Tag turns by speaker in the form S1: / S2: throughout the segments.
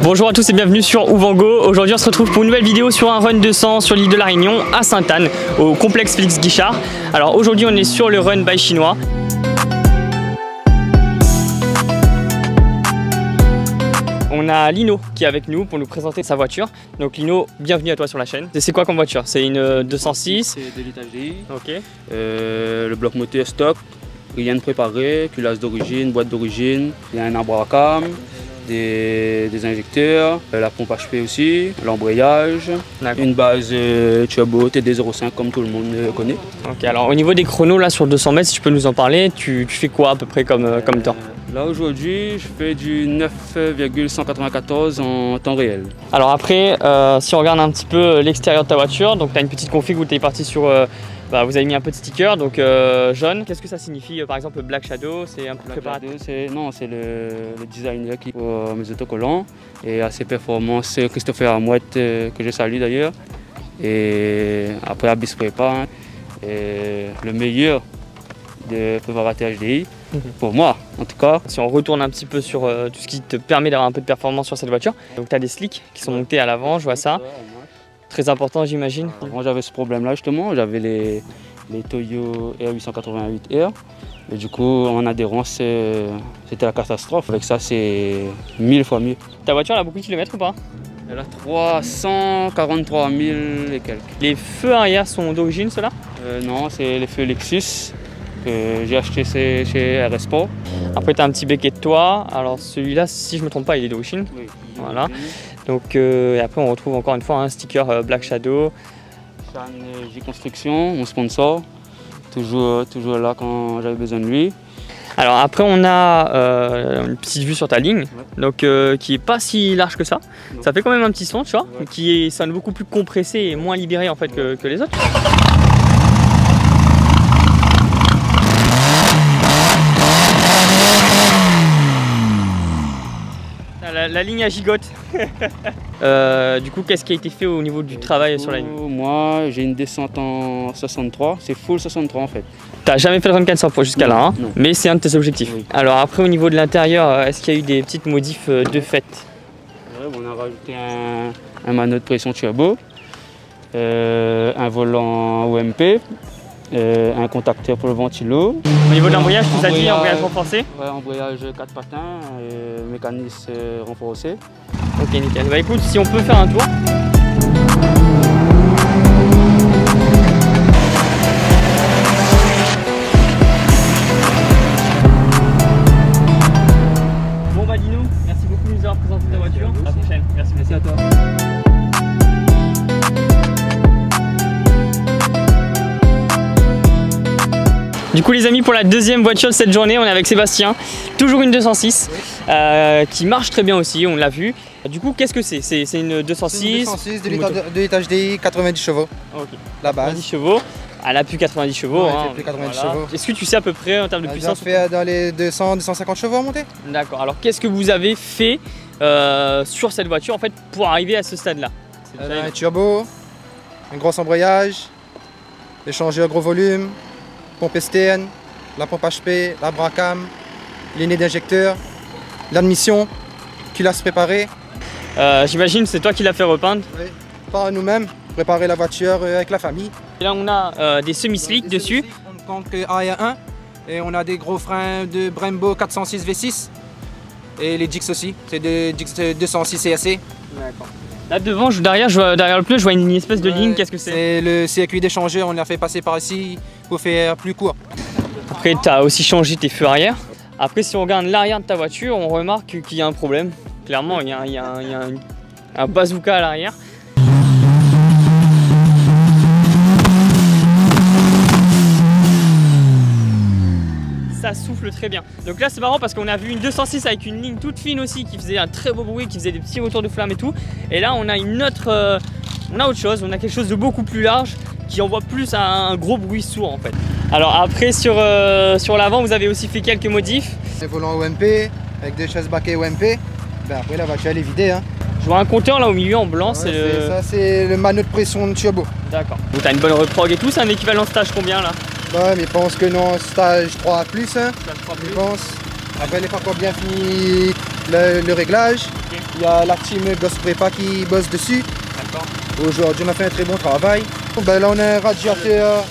S1: Bonjour à tous et bienvenue sur Ouvango. Aujourd'hui on se retrouve pour une nouvelle vidéo sur un run 200 sur l'île de la Réunion à Sainte-Anne au complexe Félix Guichard. Alors aujourd'hui on est sur le run by chinois. On a Lino qui est avec nous pour nous présenter sa voiture. Donc Lino, bienvenue à toi sur la chaîne. C'est quoi comme voiture? C'est une 206?
S2: C'est de l'étage DI.
S1: Ok.
S2: Le bloc moteur stock, rien de préparé, culasse d'origine, boîte d'origine, il y a un arbre à cam, des injecteurs, la pompe HP aussi, l'embrayage, une base turbo TD05 comme tout le monde connaît.
S1: Ok, alors au niveau des chronos là sur 200 mètres, si tu peux nous en parler, tu fais quoi à peu près comme temps?
S2: Là aujourd'hui je fais du 9,194 en temps réel.
S1: Alors après, si on regarde un petit peu l'extérieur de ta voiture, donc tu as une petite config où tu es parti sur... vous avez mis un peu de sticker, donc jaune. Qu'est-ce que ça signifie par exemple Black Shadow? C'est un peu préparateur?
S2: Non, c'est le designer qui pour mes autocollants et assez performance Christopher Amouette que je salue d'ailleurs. Et après Abyss Prépa, le meilleur de préparateur HDI. Pour moi, en tout cas.
S1: Si on retourne un petit peu sur tout ce qui te permet d'avoir un peu de performance sur cette voiture, donc tu as des slicks qui sont montés à l'avant, je vois ça. Très important, j'imagine.
S2: Avant, j'avais ce problème-là justement, j'avais les Toyo R888R. Et du coup, en adhérence, c'était la catastrophe. Avec ça, c'est 1000 fois mieux.
S1: Ta voiture, elle a beaucoup de kilomètres ou pas?
S2: Elle a 343 000 et quelques.
S1: Les feux arrière sont d'origine, ceux-là?
S2: Non, c'est les feux Lexus que j'ai acheté chez RS Sport.
S1: Après, tu as un petit béquet de toit. Alors celui-là, si je ne me trompe pas, il est d'origine.
S2: Oui.
S1: Voilà. Donc, et après, on retrouve encore une fois un sticker Black Shadow.
S2: J Construction, mon sponsor. Toujours là quand j'avais besoin de lui.
S1: Alors après, on a une petite vue sur ta ligne, donc qui est pas si large que ça. Non. Ça fait quand même un petit son, tu vois, qui sonne beaucoup plus compressé et moins libéré en fait que les autres. La ligne à gigote. Du coup, qu'est-ce qui a été fait au niveau du travail sur la ligne?
S2: Moi, j'ai une descente en 63, c'est full 63 en fait.
S1: T'as jamais fait le run 400 jusqu'à là, hein?
S2: Non.
S1: Mais c'est un de tes objectifs. Oui. Alors après, au niveau de l'intérieur, est-ce qu'il y a eu des petites modifs de fait?
S2: On a rajouté un manot de pression turbo, un volant OMP, un contacteur pour le ventilo.
S1: Au niveau de l'embrayage, tu as dit embrayage renforcé?
S2: Ouais, embrayage 4 patins, mécanisme renforcé.
S1: Ok, nickel. Bah écoute, si on peut faire un tour. Bon bah Lino, merci beaucoup de nous avoir présenté ta voiture. À la prochaine. Merci à toi. Du coup les amis, pour la deuxième voiture de cette journée, on est avec Sébastien, toujours une 206, qui marche très bien aussi, on l'a vu. Du coup, qu'est-ce que c'est? C'est une 206
S3: de l'étage DI, 90 chevaux,
S1: okay.
S3: La base.
S1: 90 chevaux, elle a plus 90 chevaux.
S3: Ouais,
S1: hein,
S3: plus 90 chevaux.
S1: Est-ce que tu sais à peu près en termes de puissance?
S3: On fait dans les 200-250 chevaux à monter.
S1: D'accord, alors qu'est-ce que vous avez fait sur cette voiture en fait pour arriver à ce stade-là?
S3: Un turbo, un gros embrayage, échangeur gros volume, pompe STN, la pompe HP, la bracam, lignée d'injecteur, l'admission, culasse préparée.
S1: J'imagine c'est toi qui l'as fait repeindre?
S3: Oui, par nous-mêmes, préparer la voiture avec la famille.
S1: Et là on a des semi-slicks dessus.
S3: On compte que arrière 1 et on a des gros freins de Brembo 406 V6 et les Dix aussi, c'est des Dix 206 CAC.
S1: D'accord. Là devant, derrière le pneu, je vois une espèce de ligne, qu'est-ce que c'est?
S3: C'est le circuit d'échangeur, on l'a fait passer par ici pour faire plus court.
S1: Après tu as aussi changé tes feux arrière. Après si on regarde l'arrière de ta voiture, on remarque qu'il y a un problème. Clairement, il y a un bazooka à l'arrière. Ça souffle très bien. Donc là c'est marrant parce qu'on a vu une 206 avec une ligne toute fine aussi qui faisait un très beau bruit, qui faisait des petits retours de flamme et tout. Et là on a autre chose, on a quelque chose de beaucoup plus large qui envoie plus à un gros bruit sourd en fait. Alors après sur l'avant vous avez aussi fait quelques modifs.
S3: Un volant OMP avec deux chaises baquets OMP. Ben après la voiture elle est vidée. Hein.
S1: Je vois un compteur là au milieu en blanc,
S3: ouais, ça c'est le manot de pression de turbo.
S1: D'accord. Donc t'as une bonne reprog et tout, c'est un équivalent stage combien là?
S3: Ouais, mais je pense que non, stage 3+, hein,
S1: stage 3+.
S3: je pense. Après, il n'est pas encore bien fini le réglage, Il y a la team Goss Prépa qui bosse dessus.
S1: D'accord.
S3: Aujourd'hui, on a fait un très bon travail. Ben là, on a un radiateur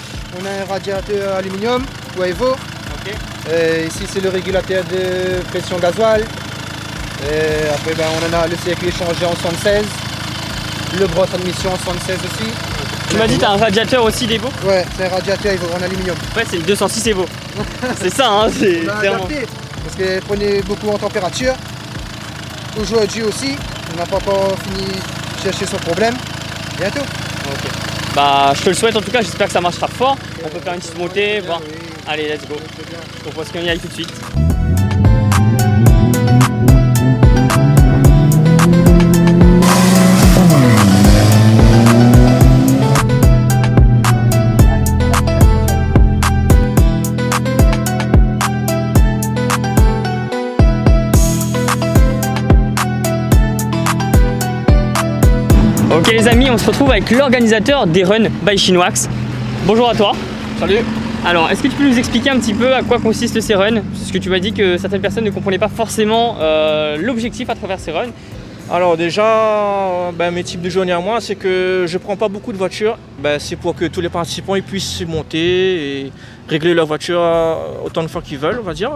S3: aluminium ou Evo.
S1: Ok.
S3: Ici, c'est le régulateur de pression gasoil. Et après, ben, on en a le circuit échangé en 76. Le bras de transmission en 76 aussi.
S1: Tu m'as dit que tu as un radiateur aussi d'Evo?
S3: Ouais, c'est un radiateur Evo en aluminium.
S1: Ouais, c'est le 206 Evo. C'est ça, hein, c'est
S3: On a
S1: clairement.
S3: adapté parce qu'elle prenait beaucoup en température. Aujourd'hui aussi, on n'a pas encore fini de chercher son problème. Bientôt.
S1: Ok. Bah, je te le souhaite en tout cas, j'espère que ça marchera fort. On peut faire une petite montée, voir.
S3: Oui.
S1: Allez, let's go. Je propose qu'on y aille tout de suite. Ok les amis, on se retrouve avec l'organisateur des runs by Chinoax. Bonjour à toi.
S4: Salut.
S1: Alors, est-ce que tu peux nous expliquer un petit peu à quoi consistent ces runs? Parce que tu m'as dit que certaines personnes ne comprenaient pas forcément l'objectif à travers ces runs.
S4: Alors déjà, mes types de journées à moi, c'est que je prends pas beaucoup de voitures. C'est pour que tous les participants ils puissent monter et régler leur voiture autant de fois qu'ils veulent, on va dire.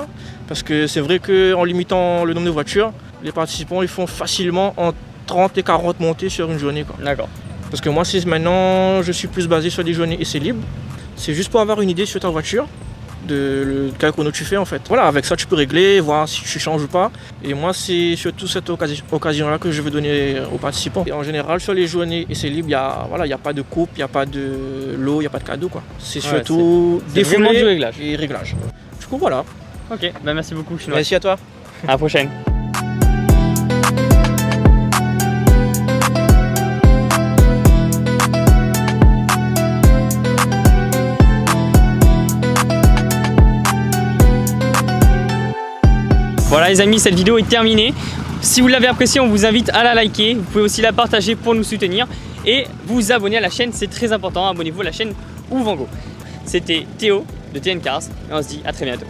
S4: Parce que c'est vrai qu'en limitant le nombre de voitures, les participants ils font facilement entre 30 et 40 montées sur une journée.
S1: D'accord.
S4: Parce que moi, maintenant, je suis plus basé sur des journées essais libres. C'est juste pour avoir une idée sur ta voiture, de quel chrono tu fais en fait. Voilà, avec ça tu peux régler, voir si tu changes ou pas. Et moi, c'est surtout cette occasion-là que je veux donner aux participants. Et en général, sur les journées essais libres, il n'y a pas de coupe, il n'y a pas de lot, il n'y a pas de cadeau. C'est surtout
S1: vraiment
S4: défoulé
S1: du réglage.
S4: et réglage. Du coup, voilà.
S1: Ok, bah merci beaucoup Chinoax.
S4: Merci à toi.
S1: À la prochaine. Voilà les amis, cette vidéo est terminée. Si vous l'avez appréciée, on vous invite à la liker. Vous pouvez aussi la partager pour nous soutenir. Et vous abonner à la chaîne, c'est très important. Abonnez-vous à la chaîne Ouvango. C'était Théo de TN Cars et on se dit à très bientôt.